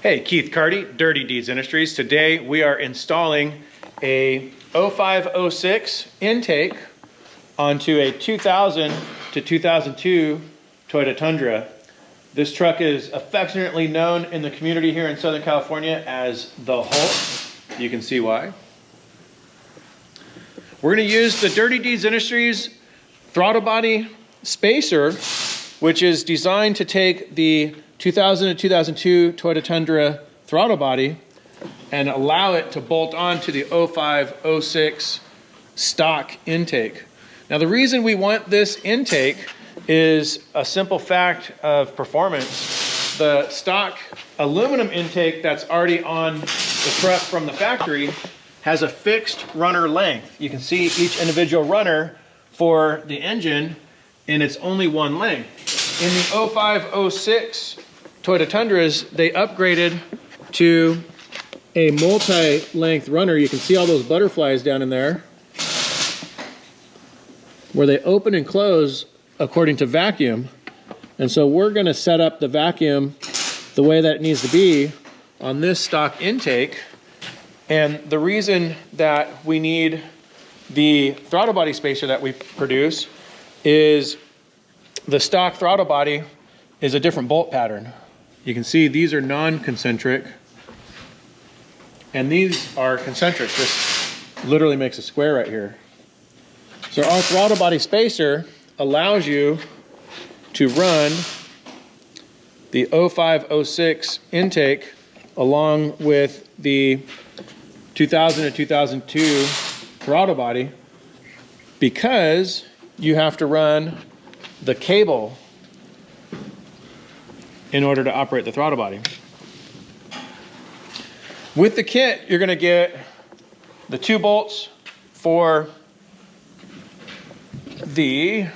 Hey, Keith Carty, Dirty Deeds Industries. Today we are installing a 0506 intake onto a 2000 to 2002 Toyota Tundra. This truck is affectionately known in the community here in Southern California as the Hulk. You can see why. We're going to use the Dirty Deeds Industries throttle body spacer, which is designed to take the 2000 to 2002 Toyota Tundra throttle body and allow it to bolt on to the 0506 stock intake. Now the reason we want this intake is a simple fact of performance. The stock aluminum intake that's already on the truck from the factory has a fixed runner length. You can see each individual runner for the engine, and it's only one length. In the 0506 Toyota Tundras, they upgraded to a multi-length runner. You can see all those butterflies down in there, where they open and close according to vacuum. And so we're gonna set up the vacuum the way that it needs to be on this stock intake. And the reason that we need the throttle body spacer that we produce is the stock throttle body is a different bolt pattern. You can see these are non-concentric and these are concentric. This literally makes a square right here. So our throttle body spacer allows you to run the 0506 intake along with the 2000 to 2002 throttle body, because you have to run the cable in order to operate the throttle body. With the kit, you're going to get the 2 bolts for the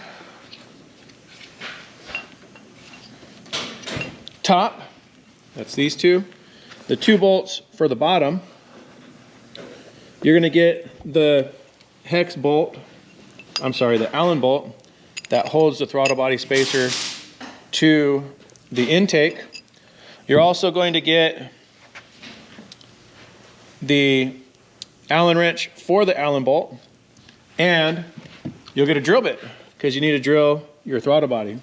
top, that's these two, the 2 bolts for the bottom. You're going to get the hex bolt, the Allen bolt that holds the throttle body spacer to the intake. You're also going to get the Allen wrench for the Allen bolt, and you'll get a drill bit because you need to drill your throttle body.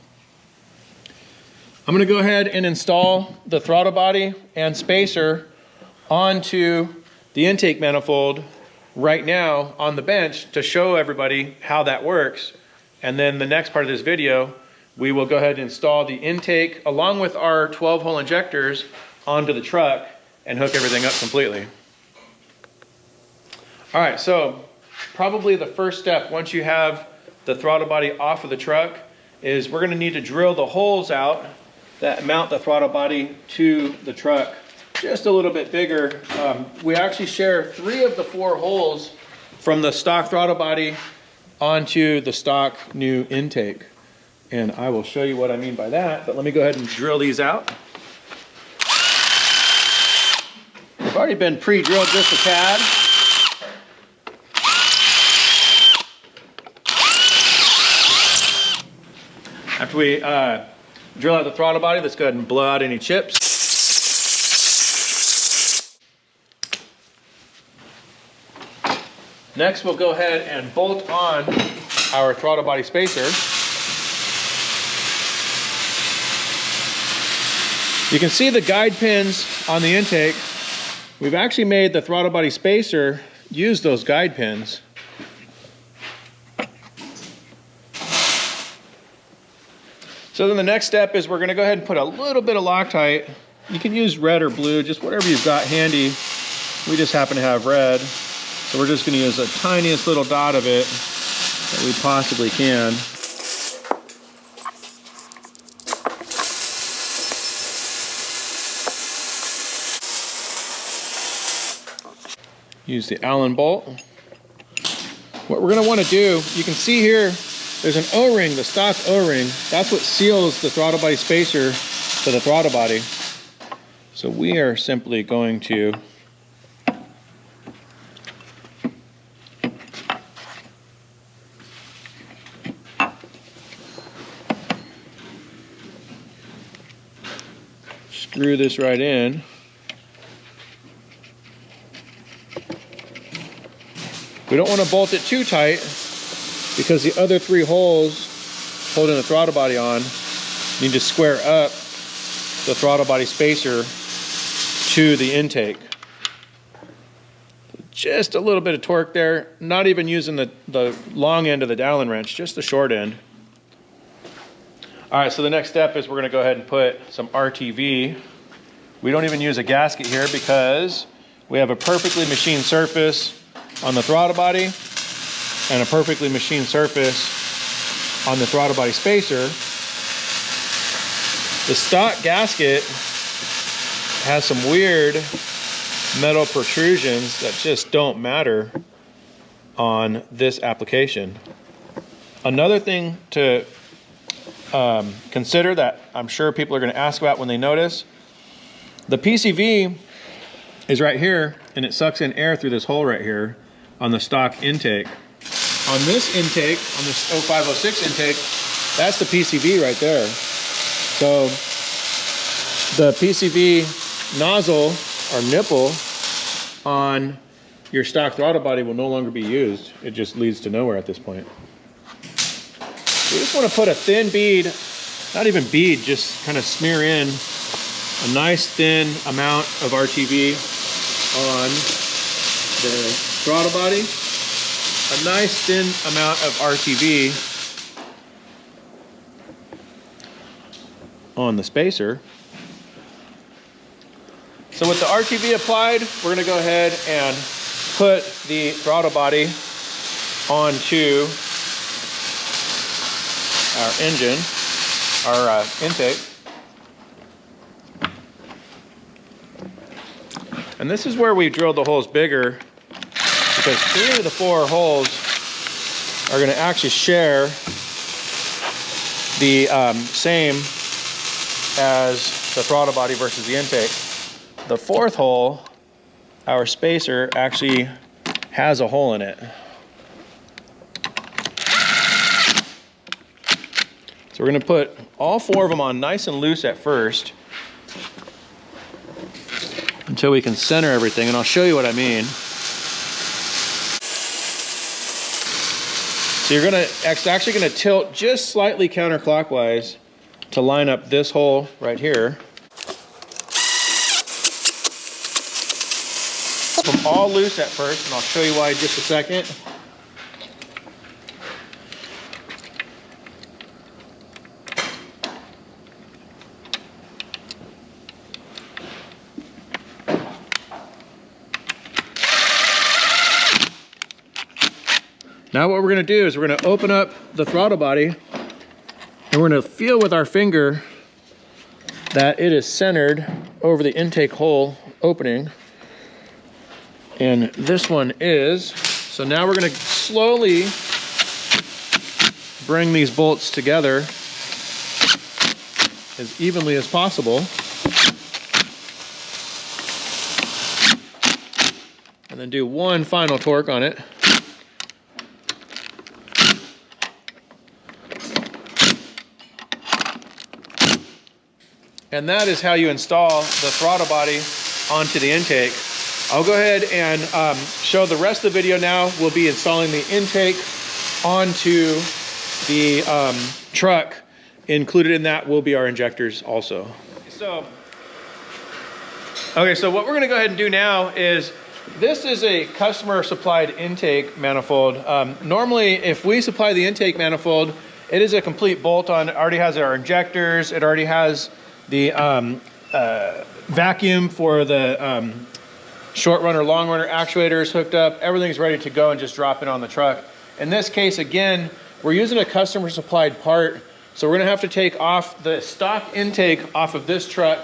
I'm going to go ahead and install the throttle body and spacer onto the intake manifold right now on the bench to show everybody how that works. And then the next part of this video, we will go ahead and install the intake along with our 12-hole injectors onto the truck and hook everything up completely. All right, so probably the first step once you have the throttle body off of the truck is we're going to need to drill the holes out that mount the throttle body to the truck just a little bit bigger. We actually share 3 of the 4 holes from the stock throttle body onto the stock new intake. And I will show you what I mean by that, but let me go ahead and drill these out. They've already been pre-drilled just a tad. After we drill out the throttle body, let's go ahead and blow out any chips. Next, we'll go ahead and bolt on our throttle body spacer. You can see the guide pins on the intake. We've actually made the throttle body spacer use those guide pins. So then the next step is we're going to go ahead and put a little bit of Loctite. You can use red or blue, just whatever you've got handy. We just happen to have red. So we're just going to use the tiniest little dot of it that we possibly can. Use the Allen bolt. What we're going to want to do, you can see here, there's an O-ring, the stock O-ring. That's what seals the throttle body spacer to the throttle body. So we are simply going to screw this right in. We don't want to bolt it too tight because the other 3 holes holding the throttle body on need to square up the throttle body spacer to the intake. Just a little bit of torque there, not even using the long end of the dowel wrench, just the short end. All right, so the next step is we're gonna go ahead and put some RTV. We don't even use a gasket here because we have a perfectly machined surface on the throttle body and a perfectly machined surface on the throttle body spacer. The stock gasket has some weird metal protrusions that just don't matter on this application. Another thing to consider that I'm sure people are going to ask about when they notice, the PCV is right here and it sucks in air through this hole right here on the stock intake. On this intake, on this 0506 intake, that's the PCV right there. So the PCV nozzle or nipple on your stock throttle body will no longer be used. It just leads to nowhere at this point. We just want to put a thin bead, not even bead, just kind of smear in a nice thin amount of RTV on the throttle body. A nice thin amount of RTV on the spacer. So with the RTV applied, we're going to go ahead and put the throttle body onto our engine, our intake. And this is where we drilled the holes bigger, because 3 of the 4 holes are going to actually share the same as the throttle body versus the intake. The 4th hole, our spacer, actually has a hole in it. So we're going to put all 4 of them on nice and loose at first until we can center everything, and I'll show you what I mean. So it's actually going to tilt just slightly counterclockwise to line up this hole right here. Put them all loose at first, and I'll show you why in just a second. Now what we're going to do is we're going to open up the throttle body and we're going to feel with our finger that it is centered over the intake hole opening. And this one is. So now we're going to slowly bring these bolts together as evenly as possible. And then do one final torque on it. And that is how you install the throttle body onto the intake. I'll go ahead and show the rest of the video now. We'll be installing the intake onto the truck. Included in that will be our injectors also. So what we're gonna go ahead and do now is, this is a customer supplied intake manifold. Normally, if we supply the intake manifold, it is a complete bolt-on. It already has our injectors. It already has the vacuum for the short runner, long runner actuators hooked up. Everything's ready to go and just drop it on the truck. In this case, again, we're using a customer supplied part. So we're gonna have to take off the stock intake off of this truck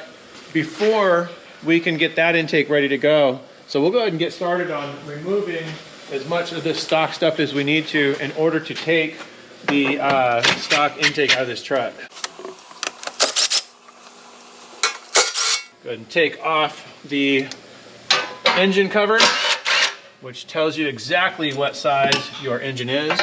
before we can get that intake ready to go. So we'll go ahead and get started on removing as much of this stock stuff as we need to in order to take the stock intake out of this truck. Go ahead and take off the engine cover, which tells you exactly what size your engine is.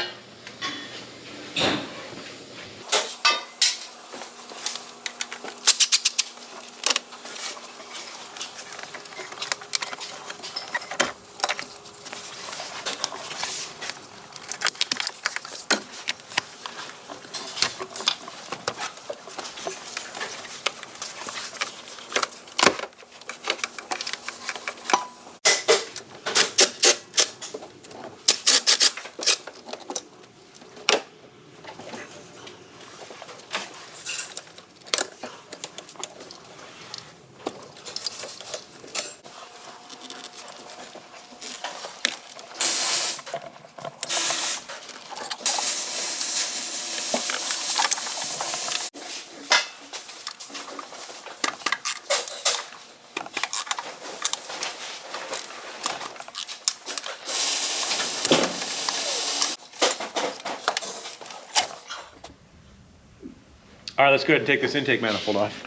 All right, let's go ahead and take this intake manifold off.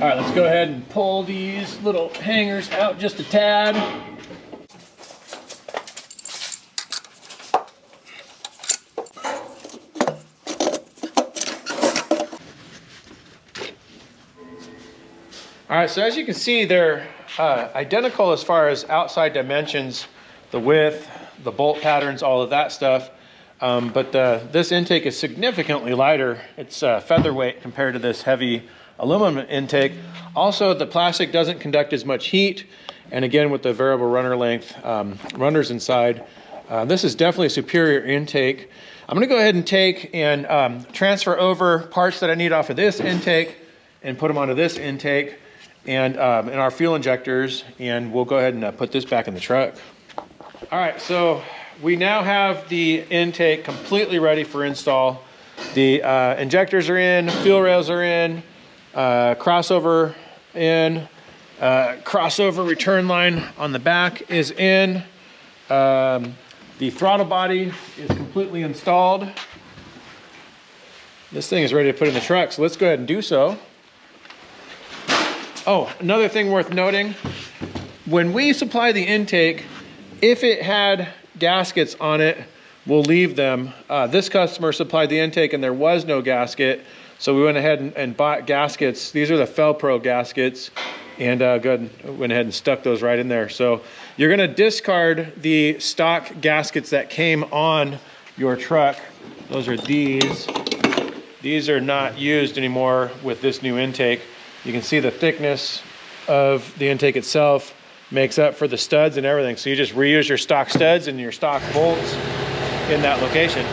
All right, let's go ahead and pull these little hangers out just a tad. All right, so as you can see, they're identical as far as outside dimensions, the width, the bolt patterns, all of that stuff. But this intake is significantly lighter. It's featherweight compared to this heavy aluminum intake. Also, the plastic doesn't conduct as much heat. And again, with the variable runner length runners inside, this is definitely a superior intake. I'm gonna go ahead and take and transfer over parts that I need off of this intake and put them onto this intake and in our fuel injectors, and we'll go ahead and put this back in the truck. All right, so we now have the intake completely ready for install. The injectors are in, fuel rails are in, crossover in, crossover return line on the back is in. The throttle body is completely installed. This thing is ready to put in the truck, so let's go ahead and do so. Oh, another thing worth noting, when we supply the intake, if it had gaskets on it, we'll leave them. This customer supplied the intake and there was no gasket, so we went ahead and bought gaskets. These are the Felpro gaskets, and went ahead and stuck those right in there. So you're gonna discard the stock gaskets that came on your truck. Those are these. These are not used anymore with this new intake. You can see the thickness of the intake itself makes up for the studs and everything. So you just reuse your stock studs and your stock bolts in that location.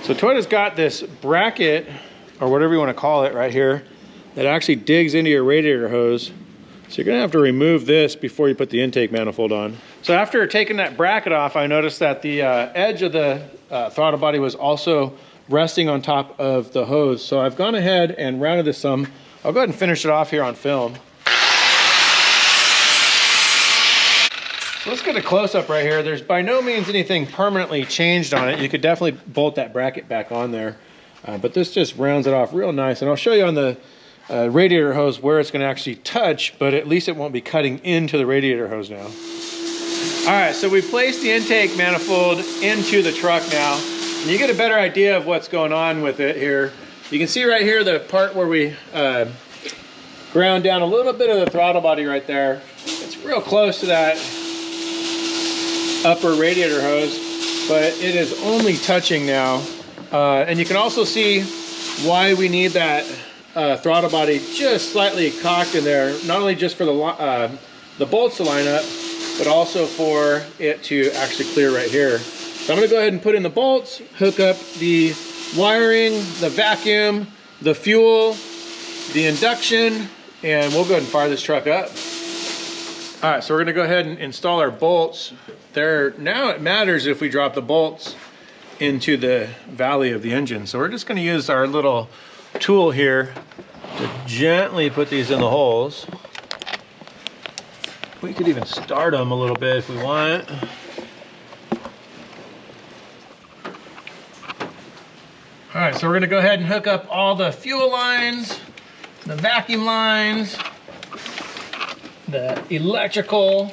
So Toyota's got this bracket, or whatever you want to call it right here, that actually digs into your radiator hose. So you're gonna have to remove this before you put the intake manifold on. So after taking that bracket off, I noticed that the edge of the throttle body was also resting on top of the hose. So I've gone ahead and rounded this some. I'll go ahead and finish it off here on film. So let's get a close-up right here. There's by no means anything permanently changed on it. You could definitely bolt that bracket back on there, but this just rounds it off real nice. And I'll show you on the radiator hose where it's gonna actually touch, but at least it won't be cutting into the radiator hose now. All right, so we placed the intake manifold into the truck now, and you get a better idea of what's going on with it here. You can see right here the part where we ground down a little bit of the throttle body right there. It's real close to that upper radiator hose, but it is only touching now. And you can also see why we need that throttle body just slightly cocked in there, not only just for the bolts to line up, but also for it to actually clear right here. So I'm gonna go ahead and put in the bolts, hook up the wiring, the vacuum, the fuel, the induction, and we'll go ahead and fire this truck up. All right, so we're gonna go ahead and install our bolts. Now it matters if we drop the bolts into the valley of the engine. So we're just gonna use our little tool here to gently put these in the holes. We could even start them a little bit if we want. All right, so we're gonna go ahead and hook up all the fuel lines, the vacuum lines, the electrical.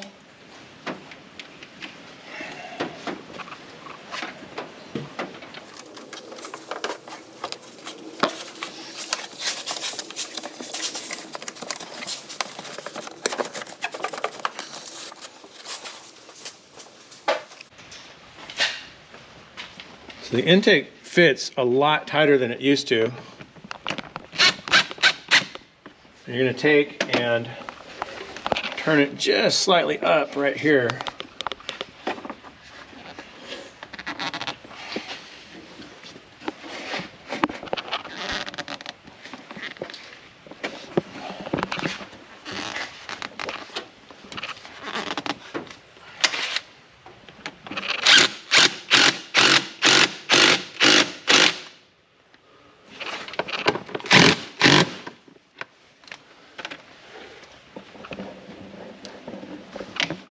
So the intake fits a lot tighter than it used to. You're gonna take and turn it just slightly up right here.